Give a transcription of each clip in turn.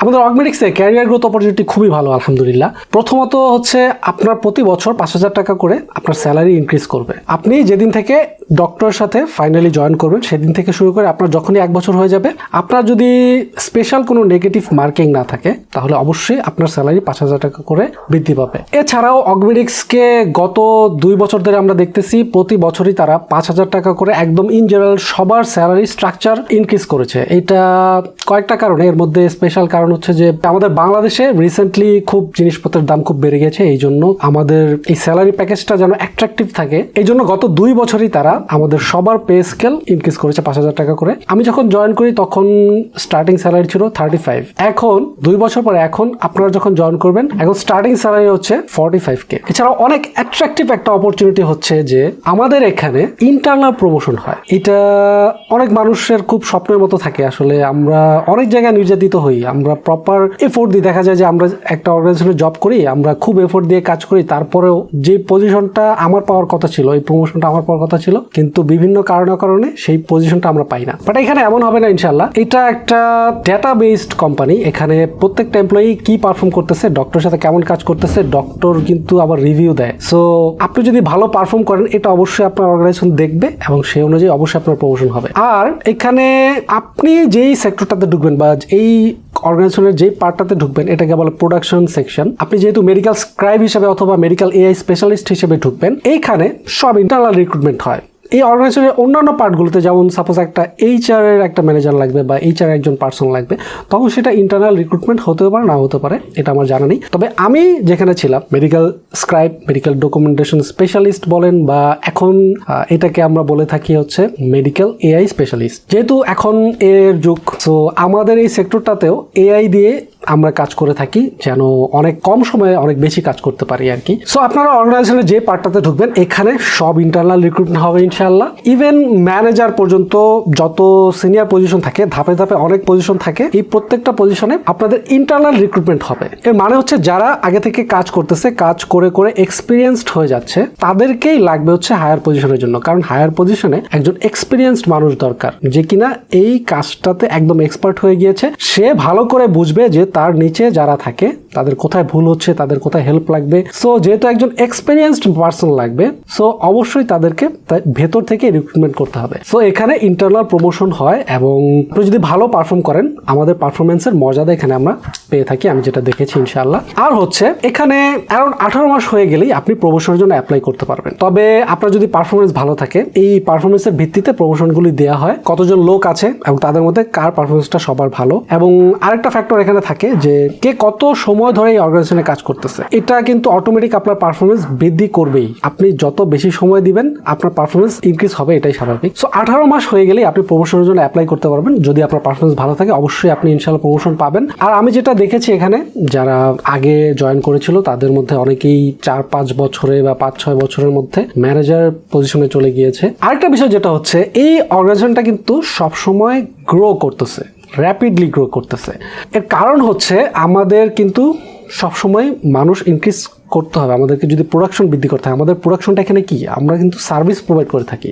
আমাদের অগমেটিক্সে career growth opportunity খুবই ভালো আলহামদুলিল্লাহ। প্রথমত হচ্ছে আপনার প্রতি বছর 5,000 টাকা করে আপনার স্যালারি ইনক্রিজ করবে। আপনি যেদিন থেকে ডক্টরের সাথে ফাইনালি জয়েন করবেন সেদিন থেকে শুরু করে আপনার যখনই 1 বছর হয়ে যাবে, আপনার যদি স্পেশাল কোনো নেগেটিভ মার্কিং না থাকে তাহলে অবশ্যই আপনার স্যালারি 5,000 টাকা করে বৃদ্ধি পাবে। এছাড়াও অগমেটিক্সকে গত 2 বছর ধরে আমরা দেখতেছি প্রতি বছরই তারা 5,000 টাকা করে একদম ইন জেনারেল সবার স্যালারি স্ট্রাকচার ইনক্রিজ করেছে। এটা কয়েকটা কারণে, এর মধ্যে স্পেশাল কারণ হচ্ছে যে আমাদের বাংলাদেশে রিসেন্টলি খুব জিনিসপত্রের দাম খুব বেড়ে গেছে, এই জন্য আমাদের এই স্যালারি প্যাকেজটা যেন অ্যাট্রাকটিভ থাকে এই জন্য গত 2 বছরই তারা আমাদের সবার পে স্কেল ইনক্রিজ করেছে 5,000 টাকা করে। আমি যখন জয়েন করি তখন স্টার্টিং স্যালারি ছিল 35, এখন 2 বছর পরে এখন আপনারা যখন জয়েন করবেন এখন স্টার্টিং স্যালারি হচ্ছে 45K। এছাড়াও অনেক অ্যাট্রাকটিভ একটা অপরচুনিটি হচ্ছে যে আমাদের এখানে ইন্টারনাল প্রমোশন হয়। এটা অনেক মানুষের খুব স্বপ্নের মতো থাকে। আসলে আমরা অনেক জায়গায় নির্যাতিত হই, আমরা প্রপার এফোর্ট দিই, দেখা যায় যে আমরা একটা অর্গানাইজেশনে জব করি, আমরা খুব এফোর্ট দিয়ে কাজ করি, তারপরেও যে পজিশনটা আমার পাওয়ার কথা ছিল, এই প্রমোশনটা আমার পাওয়ার কথা ছিল, কিন্তু বিভিন্ন কারণে সেই পজিশনটা আমরা পাই না। বাট এখানে এমন হবে না ইনশাল্লাহ। এটা একটা ডেটা বেসড কোম্পানি, এখানে প্রত্যেকটা এমপ্লয়ি কি পারফর্ম করতেছে, ডক্টরের সাথে কেমন কাজ করতেছে, ডক্টর কিন্তু আবার রিভিউ দেয়। সো আপনি যদি ভালো পারফর্ম করেন এটা অবশ্যই আপনার অর্গানাইজেশন দেখবে এবং সেই অনুযায়ী অবশ্যই আপনার প্রমোশন হবে। আর এখানে আপনি যেই সেক্টরটাতে ঢুকবেন বা এই অর্গানাইজেশনের যেই পার্টটাতে ঢুকবেন এটাকে বলে প্রোডাকশন সেকশন। আপনি যেহেতু মেডিকেল স্ক্রাইব হিসেবে অথবা মেডিকেল এআই স্পেশালিস্ট হিসেবে ঢুকবেন, এইখানে সব ইন্টারনাল রিক্রুটমেন্ট হয়। এই অর্গানাইজেশনের অন্যান্য পার্টগুলোতে যেমন সাপোজ একটা এইচআর এর একটা ম্যানেজার লাগবে বা এইচআর একজন পার্সন লাগবে, তখন সেটা ইন্টারনাল রিক্রুটমেন্ট হতেও পারে না হতে পারে, এটা আমার জানা নেই। তবে আমি যেখানে ছিলাম medical scribe, medical documentation specialist বলেন বা এখন এটাকে আমরা বলে থাকি হচ্ছে মেডিকেল এআই স্পেশালিস্ট। যেহেতু এখন এর যুগ, সো আমাদের এই সেক্টরটাতেও এআই দিয়ে আমরা কাজ করে থাকি যেন অনেক কম সময়ে অনেক বেশি কাজ করতে পারি আর কি। সো আপনারা অর্গানাইজেশনে যে পার্টটাতে ঢুকবেন এখানে সব ইন্টারনাল রিক্রুটমেন্ট হবে ইনশাআল্লাহ। ইভেন ম্যানেজার পর্যন্ত যত সিনিয়র পজিশন থাকে, ধাপে ধাপে অনেক পজিশন থাকে, এই প্রত্যেকটা পজিশনে আপনাদের ইন্টারনাল রিক্রুটমেন্ট হবে। এর মানে হচ্ছে যারা আগে থেকে কাজ করতেছে, কাজ করে করে এক্সপিরিয়েন্সড হয়ে যাচ্ছে, তাদেরকেই লাগবে হচ্ছে হায়ার পজিশনের জন্য। কারণ হায়ার পজিশনে একজন এক্সপিরিয়েন্সড মানুষ দরকার যে কিনা এই কাজটাতে একদম এক্সপার্ট হয়ে গিয়েছে, সে ভালো করে বুঝবে যে তার নিচে যারা থাকে তাদের কোথায় ভুল হচ্ছে, তাদের কোথায় হেল্প লাগবে। সো যেহেতু একজন এক্সপেরিয়েন্সড পার্সন লাগবে, সো অবশ্যই তাদেরকে ভেতর থেকে রিক্রুটমেন্ট করতে হবে। সো এখানে ইন্টারনাল প্রমোশন হয় এবং আপনি যদি ভালো পারফর্ম করেন আমাদের পারফরমেন্সের মর্যাদা এখানে আমরা পেয়ে থাকি, আমি যেটা দেখেছি ইনশাআল্লাহ। আর হচ্ছে এখানে অ্যারাউন্ড 18 মাস হয়ে গেলেই আপনি প্রমোশনের জন্য অ্যাপ্লাই করতে পারবেন। তবে আপনার যদি পারফরমেন্স ভালো থাকে, এই পারফরমেন্সের ভিত্তিতে প্রমোশনগুলি দেওয়া হয়, কতজন লোক আছে এবং তাদের মধ্যে কার পারফরমেন্সটা সবার ভালো। এবং আরেকটা ফ্যাক্টর এখানে থাকে যে কে কত সময় ধরে এই অর্গানাইজেশনে কাজ করতেছে, এটা কিন্তু অটোমেটিক আপনার পারফরমেন্স বৃদ্ধি করবেই। আপনি যত বেশি সময় দিবেন আপনার পারফরমেন্স ইনক্রিজ হবে, এটাই স্বাভাবিক। সো 18 মাস হয়ে গেলেই আপনি প্রমোশনের জন্য অ্যাপ্লাই করতে পারবেন। যদি আপনার পারফরমেন্স ভালো থাকে অবশ্যই আপনি ইনশাআল্লাহ প্রমোশন পাবেন। আর আমি যেটা দেখেছি এখানে যারা আগে জয়েন করেছিল তাদের মধ্যে অনেকেই 4-5 বছরে বা 5-6 বছরের মধ্যে ম্যানেজার পজিশনে চলে গিয়েছে। আরেকটা বিষয় যেটা হচ্ছে এই অর্গানাইজেশনটা কিন্তু সবসময় গ্রো করতেছে, র্যাপিডলি গ্রো করতেছে। এর কারণ হচ্ছে আমাদের কিন্তু সবসময় মানুষ ইনক্রিজ করতে হবে, আমাদেরকে যদি প্রোডাকশন বৃদ্ধি করতে হয়। আমাদের প্রোডাকশনটা এখানে কি, আমরা কিন্তু সার্ভিস প্রোভাইড করে থাকি।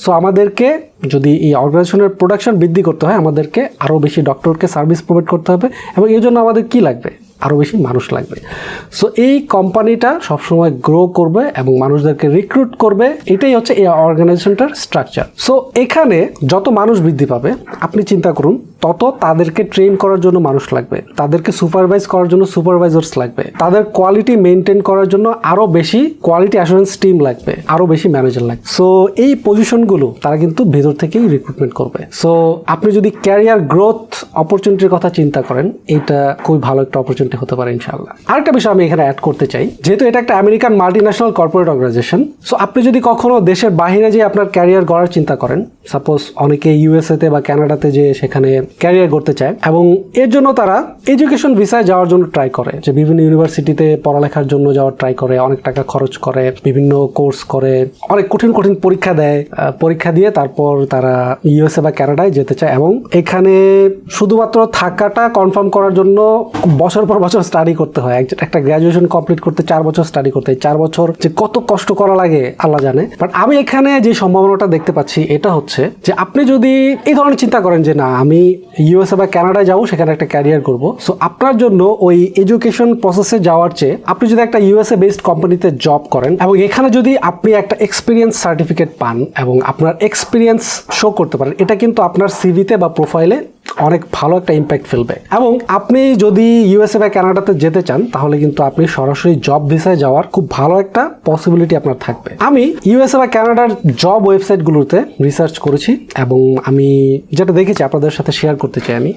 সো আমাদেরকে যদি এই অর্গানাইজেশনের প্রোডাকশন বৃদ্ধি করতে হয় আমাদেরকে আরও বেশি ডক্টরকে সার্ভিস প্রোভাইড করতে হবে এবং এই জন্য আমাদের কি লাগবে, আরও বেশি মানুষ লাগবে। সো এই কোম্পানিটা সবসময় গ্রো করবে এবং মানুষদেরকে রিক্রুট করবে, এটাই হচ্ছে এই অর্গানাইজেশনটার স্ট্রাকচার। সো এখানে যত মানুষ বৃদ্ধি পাবে আপনি চিন্তা করুন তত তাদেরকে ট্রেন করার জন্য মানুষ লাগবে, তাদেরকে সুপারভাইজ করার জন্য সুপারভাইজার্স লাগবে, তাদের কোয়ালিটি মেনটেন করার জন্য আরও বেশি কোয়ালিটি অ্যাসুরেন্স টিম লাগবে, আরও বেশি ম্যানেজার লাগবে। সো এই পজিশনগুলো তারা কিন্তু ভেতর থেকেই রিক্রুটমেন্ট করবে। সো আপনি যদি ক্যারিয়ার গ্রোথ অপরচুনিটির কথা চিন্তা করেন, এটা খুবই ভালো একটা অপরচুনিটি হতে পারে ইনশাআল্লাহ। আরেকটা বিষয় আমি এখানে অ্যাড করতে চাই, যেহেতু এটা একটা American multinational corporate organization, so আপনি যদি কখনো দেশের বাইরে যে আপনার ক্যারিয়ার গড়ার চিন্তা করেন, সাপোজ অনেকে ইউএসএতে বা কানাডাতে যে সেখানে ক্যারিয়ার করতে চায় এবং এর জন্য তারা এডুকেশন ভিসায় যাওয়ার জন্য ট্রাই করে, যে বিভিন্ন ইউনিভার্সিটিতে পড়ালেখার জন্য যাওয়ার ট্রাই করে, অনেক টাকা খরচ করে, বিভিন্ন কোর্স করে, অনেক কঠিন কঠিন পরীক্ষা দেয়, পরীক্ষা দিয়ে তারপর তারা ইউএসএ বা কানাডায় যেতে চায় এবং এখানে শুধুমাত্র থাকাটা কনফার্ম করার জন্য বছর পর বছর স্টাডি করতে হয়, একটা গ্র্যাজুয়েশন কমপ্লিট করতে 4 বছর স্টাডি করতে হয়। 4 বছর যে কত কষ্ট করা লাগে আল্লাহ জানে। বাট আমি এখানে যে সম্ভাবনাটা দেখতে পাচ্ছি এটা হচ্ছে যে আপনি যদি এই ধরনের চিন্তা করেন যে না আমি ইউএসএ বা কানাডায় যাবো, সেখানে একটা ক্যারিয়ার করব, সো আপনার জন্য ওই এডুকেশন প্রসেসে যাওয়ার চেয়ে আপনি যদি একটা ইউএসএ বেসড কোম্পানিতে জব করেন এবং এখানে যদি আপনি একটা এক্সপিরিয়েন্স সার্টিফিকেট পান এবং আপনার এক্সপিরিয়েন্স শো করতে পারেন, এটা কিন্তু আপনার সিভিতে বা প্রোফাইলে অনেক ভালো একটা ইম্প্যাক্ট ফেলবে। এবং আপনি যদি ইউএসএ বা কানাডাতে যেতে চান তাহলে কিন্তু আপনি সরাসরি জব ভিসায় যাওয়ার খুব ভালো একটা পসিবিলিটি আপনার থাকবে। আমি ইউএসএ বা কানাডার জব ওয়েবসাইটগুলোতে রিসার্চ করেছি এবং আমি যেটা দেখেছি আপনাদের সাথে শেয়ার করতে চাই। আমি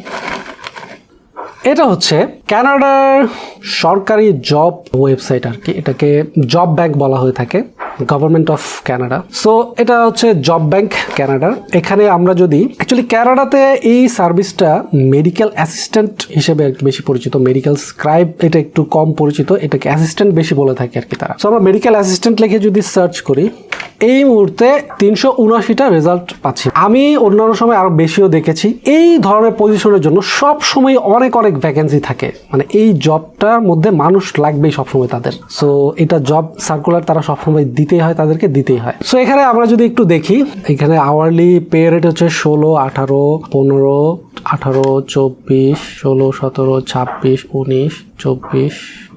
এটা হচ্ছে কানাডার সরকারি জব ওয়েবসাইট আর কি, এটাকে জব ব্যাংক বলা হয়ে থাকে, গভর্নমেন্ট অফ কানাডা। সো এটা হচ্ছে জব ব্যাংক কানাডার। এখানে আমরা যদি অ্যাকচুয়ালি কানাডাতে এই সার্ভিসটা মেডিকেল অ্যাসিস্ট্যান্ট হিসেবে বেশি পরিচিত, মেডিকেল স্ক্রাইব এটা একটু কম পরিচিত, এটাকে অ্যাসিস্ট্যান্ট বেশি বলে থাকে আর কি তারা। সো আমরা মেডিকেল অ্যাসিস্ট্যান্ট লিখে যদি সার্চ করি এই মুহূর্তে 379টা রেজাল্ট পাচ্ছি। আমি অন্যান্য সময় আরো বেশিও দেখেছি। এই ধরনের পজিশনের জন্য সব সময় অনেক অনেক ভ্যাকেন্সি থাকে, মানে এই জবটার মধ্যে মানুষ লাগবেই সবসময় তাদের। সো এটা জব সার্কুলার তারা সবসময় দিতেই হয়, তাদেরকে দিতেই হয়। সো এখানে আমরা যদি একটু দেখি, এখানে আওয়ারলি পে রেট হচ্ছে 16, 18, 15, 18, 24, 16, 17, 26, 19, 24,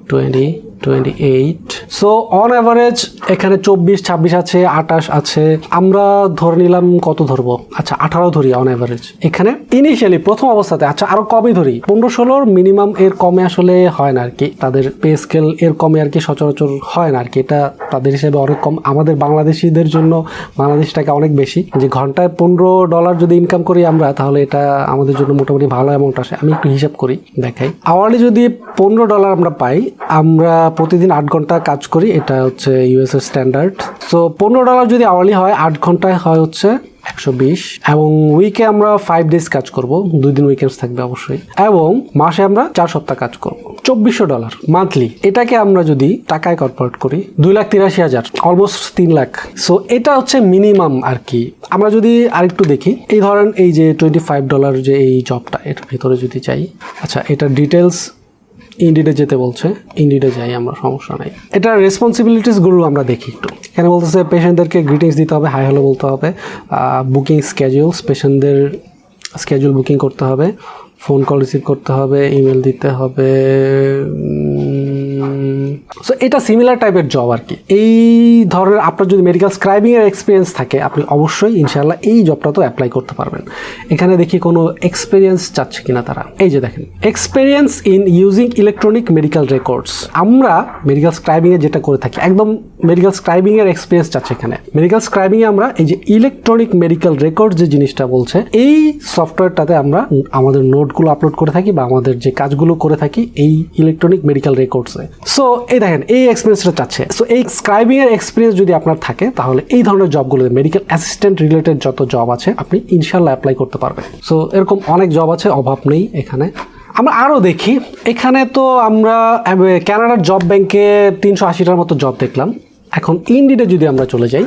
20, 28। সো অন অ্যাভারেজ এখানে 24, 26 আছে, 28 আছে। আমরা ধরে নিলাম কত ধরবো, আচ্ছা 18 ধরি অন অ্যাভারেজ এখানে ইনিশিয়ালি প্রথম অবস্থাতে। আচ্ছা আরো কমই ধরি, 15-16 মিনিমাম, এর কমে আসলে হয় না আর কি, তাদের পে স্কেল এর কমে আর কি সচরাচর হয় না আর কি। এটা তাদের হিসেবে অনেক কম। আমাদের বাংলাদেশিদের জন্য বাংলাদেশ টাকা অনেক বেশি, যে ঘন্টায় $15 যদি ইনকাম করি আমরা, তাহলে এটা আমাদের জন্য মোটামুটি ভালো অ্যামাউন্ট আসে। আমি একটু হিসাব করি দেখাই। আওয়ারলি যদি $15 আমরা পাই, আমরা প্রতিদিন 8 ঘন্টা কাজ করি, এটা হচ্ছে ইউএস এর স্ট্যান্ডার্ড। সো $15 যদি আওয়ারলি হয়, 8 ঘন্টায় হয় হচ্ছে 120, এবং উইকে আমরা 5 ডেজ কাজ করব, 2 দিন উইকেন্ডস থাকবে অবশ্যই, এবং মাসে আমরা 4 সপ্তাহ কাজ করব, $2400 মান্থলি। এটাকে আমরা যদি টাকায় কনভার্ট করি 2,83,000, অলমোস্ট 3 লাখ। সো এটা হচ্ছে মিনিমাম আর কি। আমরা যদি আরেকটু দেখি, এই ধরেন এই যে $25 যে এই জবটা, এটার ভিতরে যদি চাই, আচ্ছা এটা ডিটেলস ইনডিডে যেতে বলছে, ইনডিডে যাই আমরা, সমস্যা নাই। এটার রেসপন্সিবিলিটিসগুলো আমরা দেখি একটু। এখানে বলতেছে পেশেন্টদেরকে গ্রিটিংস দিতে হবে, হাই হ্যালো বলতে হবে, বুকিং স্কেডিউলস, পেশেন্টদের স্কেডিউল বুকিং করতে হবে, ফোন কল রিসিভ করতে হবে, ইমেল দিতে হবে। সো এটা সিমিলার টাইপের জব আর কি। এই ধরনের আপনার যদি মেডিকেল স্ক্রাইবিং এর এক্সপিরিয়েন্স থাকে, আপনি অবশ্যই ইনশাআল্লাহ এই জবটা তো অ্যাপ্লাই করতে পারবেন। এখানে দেখি কোনো এক্সপিরিয়েন্স চাচ্ছে কিনা তারা। এই যে দেখেন, experience in using electronic medical records. আমরা মেডিকেল স্ক্রাইবিং এ যেটা করে থাকি, একদম মেডিকেল স্ক্রাইবিং এর এক্সপিরিয়েন্স চাচ্ছে এখানে। মেডিকেল স্ক্রাইবিং এ আমরা এই যে ইলেকট্রনিক মেডিকেল রেকর্ড যে জিনিসটা বলছে, এই সফটওয়্যারটাতে আমরা আমাদের নোটগুলো আপলোড করে থাকি বা আমাদের যে কাজগুলো করে থাকি এই ইলেকট্রনিক মেডিকেল রেকর্ডসে। সো এই দেখেন এই এক্সপিরিয়েন্সটা চাচ্ছে। সো এই স্ক্রাইবিং এর এক্সপিরিয়েন্স যদি আপনার থাকে, তাহলে এই ধরনের জবগুলো মেডিকেল অ্যাসিস্ট্যান্ট রিলেটেড যত জব আছে আপনি ইনশাআল্লাহ অ্যাপ্লাই করতে পারবেন। সো এরকম অনেক জব আছে, অভাব নেই এখানে। আমরা আরও দেখি, এখানে তো আমরা কানাডার জব ব্যাংকে 380টার মতো জব দেখলাম। এখন ইনডিডে যদি আমরা চলে যাই,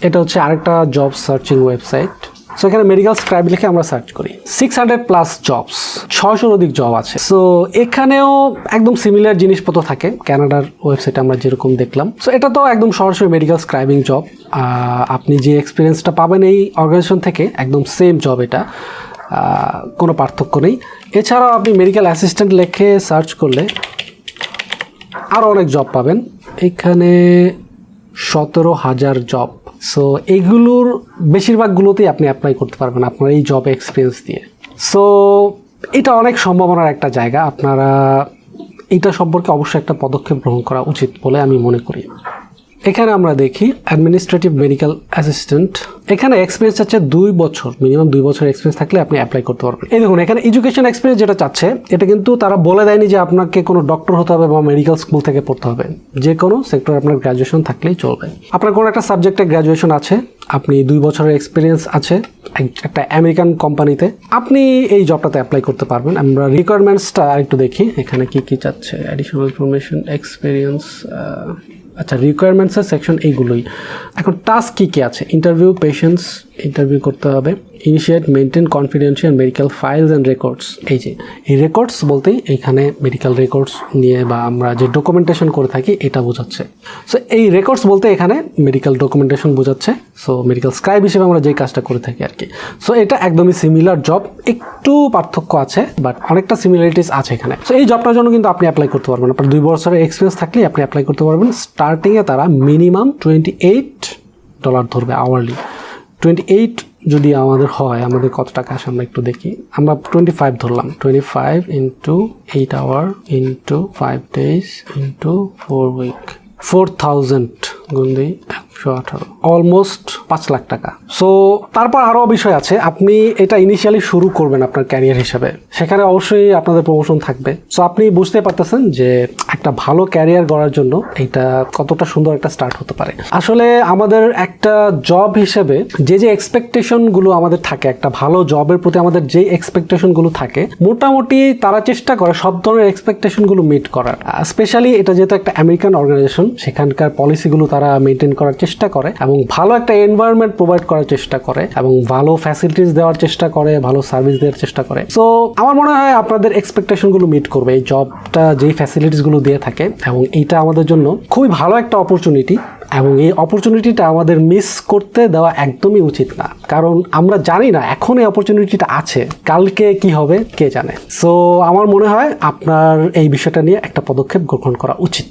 এটা হচ্ছে আরেকটা জব সার্চিং ওয়েবসাইট। সো এখানে মেডিকেল স্ক্রাইব লিখে আমরা সার্চ করি, 600+ জবস, 600-র অধিক জব আছে। সো এখানেও একদম সিমিলার জিনিসপত্র থাকে কানাডার ওয়েবসাইটে আমরা যেরকম দেখলাম। সো এটা তো একদম সরাসরি মেডিকেল স্ক্রাইবিং জব। আপনি যে এক্সপিরিয়েন্সটা পাবেন এই অর্গানাইজেশন থেকে, একদম সেম জব এটা, কোনো পার্থক্য নেই। এছাড়াও আপনি মেডিকেল অ্যাসিস্ট্যান্ট লিখে সার্চ করলে আরও অনেক জব পাবেন। এখানে 17,000 জব। সো এইগুলোর বেশিরভাগগুলোতেই আপনি অ্যাপ্লাই করতে পারবেন আপনার এই জব এক্সপিরিয়েন্স দিয়ে। সো এটা অনেক সম্ভাবনার একটা জায়গা, আপনারা এটা সম্পর্কে অবশ্যই একটা পদক্ষেপ গ্রহণ করা উচিত বলে আমি মনে করি। এখানে আমরা দেখি অ্যাডমিনিস্ট্রেটিভ মেডিকেল অ্যাসিস্ট্যান্ট, এখানে এক্সপিরিয়েন্স চাচ্ছে 2 বছর, মিনিমাম 2 বছর এক্সপিরিয়েন্স থাকলে আপনি অ্যাপ্লাই করতে পারবেন। এই দেখুন এখানে এডুকেশন এক্সপিরিয়েন্স যেটা চাচ্ছে, এটা কিন্তু তারা বলে দেয়নি যে আপনাকে কোনো ডক্টর হতে হবে বা মেডিকেল স্কুল থেকে পড়তে হবে, যে কোনো সেক্টরে আপনার গ্র্যাজুয়েশন থাকলেই চলবে। আপনার কোনো একটা সাবজেক্টে গ্র্যাজুয়েশন আছে, আপনি 2 বছরের এক্সপিরিয়েন্স আছে একটা আমেরিকান কোম্পানিতে, আপনি এই জবটাতে অ্যাপ্লাই করতে পারবেন। আমরা রিকোয়ারমেন্টসটা একটু দেখি, এখানে কি কি চাচ্ছে, অ্যাডিশনাল ইনফরমেশন, এক্সপিরিয়েন্স, আচ্ছা রিকোয়ারমেন্টসের সেকশন এইগুলোই। এখন টাস্ক কী কী আছে, ইন্টারভিউ, পেশেন্টস ইন্টারভিউ করতে হবে, initiate maintain confidential medical files and records. এই যে এই রেকর্ডস বলতেই এইখানে মেডিকেল রেকর্ডস নিয়ে বা আমরা যে ডকুমেন্টেশন করে থাকি এটা বোঝাচ্ছে। সো এই রেকর্ডস বলতে এখানে মেডিকেল ডকুমেন্টেশন বোঝাচ্ছে। সো মেডিকেল স্ক্রাইব হিসেবে আমরা যেই কাজটা করে থাকি আর কি। সো এটা একদমই সিমিলার জব, একটু পার্থক্য আছে বাট অনেকটা সিমিলারিটিস আছে এখানে। সো এই জবটার জন্য কিন্তু আপনি অ্যাপ্লাই করতে পারবেন, আপনার 2 বছরের এক্সপিরিয়েন্স থাকলেই আপনি অ্যাপ্লাই করতে পারবেন। স্টার্টিংয়ে তারা মিনিমাম $28 ধরবে আওয়ারলি। 28 যদি আমাদের হয়, আমাদের কত টাকা আসে আমরা একটু দেখি। আমরা 25 ধরলাম, 25 into 8 hour into 5 days into 4 week, 4000 গুণ দিই 118, অলমোস্ট 5 লাখ টাকা। সো তারপর আরও বিষয় আছে, আপনি এটা ইনিশিয়ালি শুরু করবেন আপনার ক্যারিয়ার হিসেবে, সেখানে অবশ্যই আপনাদের প্রমোশন থাকবে। সো আপনি বুঝতে পারতেছেন যে একটা ভালো ক্যারিয়ার গড়ার জন্য এটা কতটা সুন্দর একটা স্টার্ট হতে পারে। আসলে আমাদের একটা জব হিসেবে যে এক্সপেকটেশনগুলো আমাদের থাকে, একটা ভালো জবের প্রতি আমাদের যে এক্সপেকটেশনগুলো থাকে, মোটামুটি তারা চেষ্টা করে সব ধরনের এক্সপেকটেশনগুলো মিট করার। স্পেশালি এটা যেহেতু একটা আমেরিকান অর্গানাইজেশন, সেখানকার পলিসিগুলো তারা মেনটেন করার চেষ্টা করে এবং ভালো একটা এনভায়রনমেন্ট প্রোভাইড করার চেষ্টা করে এবং ভালো ফ্যাসিলিটিস দেওয়ার চেষ্টা করে, ভালো সার্ভিস দেওয়ার চেষ্টা করে। সো আমার মনে হয় আপনাদের এক্সপেকটেশনগুলো মিট করবে এই জবটা, যেই ফ্যাসিলিটিসগুলো দিয়ে থাকে, এবং এইটা আমাদের জন্য খুবই ভালো একটা অপরচুনিটি। এবং এই অপরচুনিটিটা আমাদের মিস করতে দেওয়া একদমই উচিত না, কারণ আমরা জানি না এখন এই অপরচুনিটিটা আছে, কালকে কি হবে কে জানে। সো আমার মনে হয় আপনার এই বিষয়টা নিয়ে একটা পদক্ষেপ গ্রহণ করা উচিত।